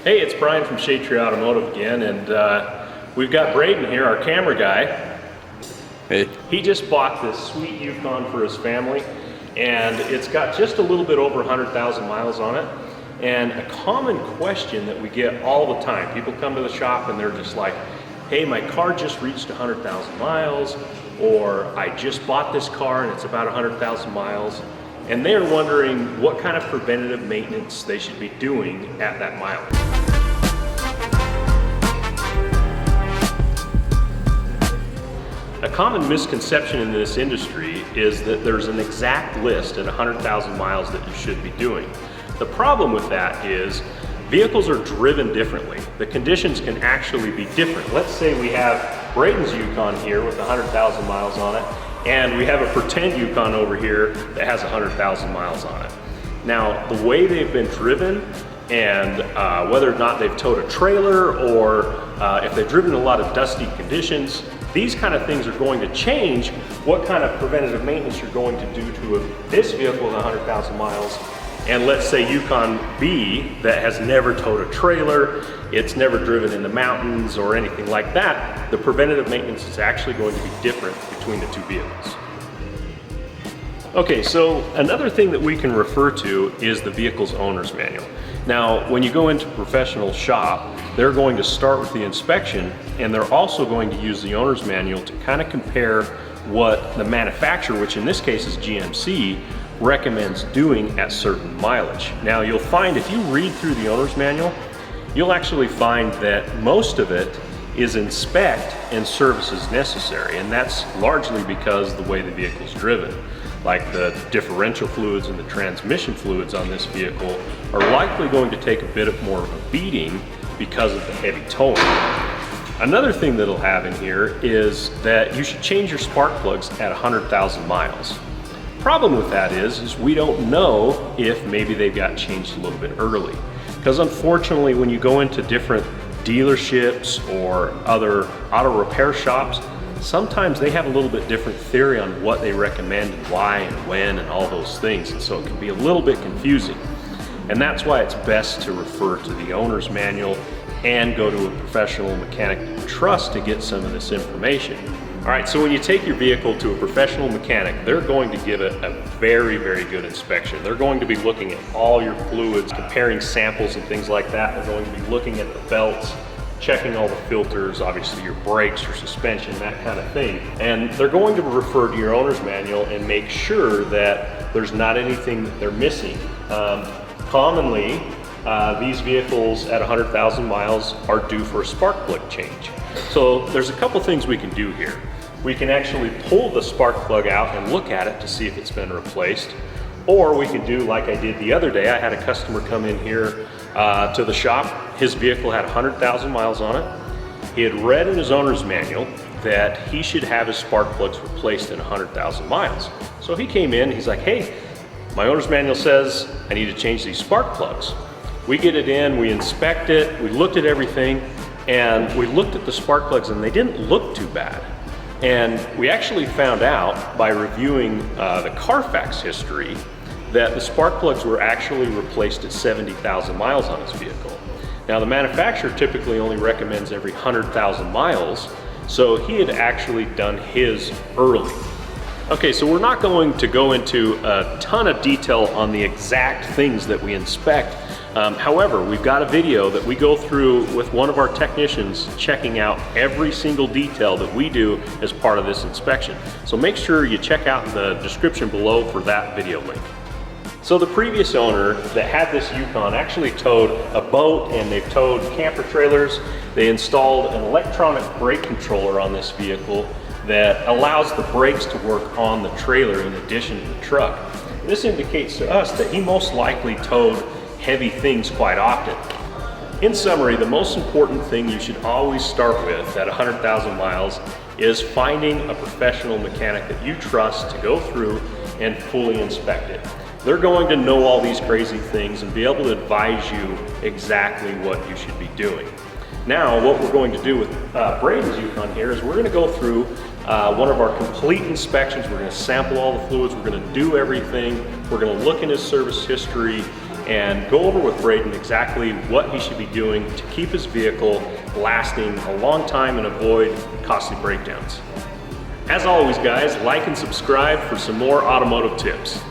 Hey, it's Brian from Shade Tree Automotive again, and we've got Braden here, our camera guy. Hey. He just bought this sweet Yukon for his family, and it's got just a little bit over 100,000 miles on it. And a common question that we get all the time, people come to the shop and they're just like, hey, my car just reached 100,000 miles, or I just bought this car and it's about 100,000 miles. And they're wondering what kind of preventative maintenance they should be doing at that mileage. A common misconception in this industry is that there's an exact list at 100,000 miles that you should be doing. The problem with that is vehicles are driven differently. The conditions can actually be different. Let's say we have Braden's Yukon here with 100,000 miles on it, and we have a pretend Yukon over here that has 100,000 miles on it. Now, the way they've been driven and whether or not they've towed a trailer or if they've driven in a lot of dusty conditions, these kind of things are going to change what kind of preventative maintenance you're going to do to this vehicle with 100,000 miles. And let's say Yukon B that has never towed a trailer, it's never driven in the mountains or anything like that, the preventative maintenance is actually going to be different between the two vehicles. Okay, so another thing that we can refer to is the vehicle's owner's manual. Now, when you go into a professional shop, they're going to start with the inspection, and they're also going to use the owner's manual to kind of compare what the manufacturer, which in this case is GMC, recommends doing at certain mileage. Now, you'll find if you read through the owner's manual, you'll actually find that most of it is inspect and service as necessary, and that's largely because the way the vehicle's driven. Like the differential fluids and the transmission fluids on this vehicle are likely going to take a bit more of a beating because of the heavy towing. Another thing that'll have in here is that you should change your spark plugs at 100,000 miles. Problem with that is we don't know if maybe they got changed a little bit early. Because unfortunately, when you go into different dealerships or other auto repair shops, sometimes they have a little bit different theory on what they recommend and why and when and all those things. And so it can be a little bit confusing. And that's why it's best to refer to the owner's manual and go to a professional mechanic you trust to get some of this information. All right, so when you take your vehicle to a professional mechanic, they're going to give it a very, very good inspection. They're going to be looking at all your fluids, comparing samples and things like that. They're going to be looking at the belts, checking all the filters, obviously your brakes, your suspension, that kind of thing. And they're going to refer to your owner's manual and make sure that there's not anything that they're missing. Commonly, these vehicles at 100,000 miles are due for a spark plug change. So there's a couple things we can do here. We can actually pull the spark plug out and look at it to see if it's been replaced. Or we can do like I did the other day. I had a customer come in here to the shop. His vehicle had 100,000 miles on it. He had read in his owner's manual that he should have his spark plugs replaced in 100,000 miles. So he came in, he's like, hey, my owner's manual says I need to change these spark plugs. We get it in, we inspect it, we looked at everything, and we looked at the spark plugs and they didn't look too bad. And we actually found out by reviewing the Carfax history that the spark plugs were actually replaced at 70,000 miles on his vehicle. Now, the manufacturer typically only recommends every 100,000 miles, so he had actually done his early. Okay, so we're not going to go into a ton of detail on the exact things that we inspect. However, we've got a video that we go through with one of our technicians checking out every single detail that we do as part of this inspection. So make sure you check out the description below for that video link. So the previous owner that had this Yukon actually towed a boat and they've towed camper trailers. They installed an electronic brake controller on this vehicle that allows the brakes to work on the trailer in addition to the truck. This indicates to us that he most likely towed heavy things quite often. In summary, the most important thing you should always start with at 100,000 miles is finding a professional mechanic that you trust to go through and fully inspect it. They're going to know all these crazy things and be able to advise you exactly what you should be doing. Now, what we're going to do with Braden's Yukon here is we're going to go through one of our complete inspections. We're going to sample all the fluids. We're going to do everything. We're going to look in his service history and go over with Braden exactly what he should be doing to keep his vehicle lasting a long time and avoid costly breakdowns. As always guys, like and subscribe for some more automotive tips.